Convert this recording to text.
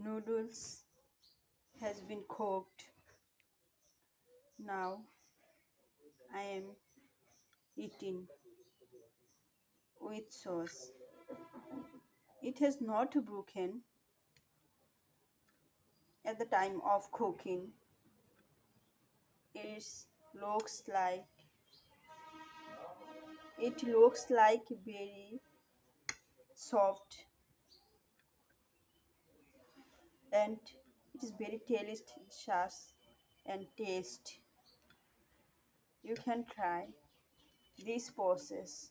Noodles has been cooked. Now I am eating with sauce. It has not broken at the time of cooking. It looks like it looks like very soft, and it is very delicious and taste. You can try this process.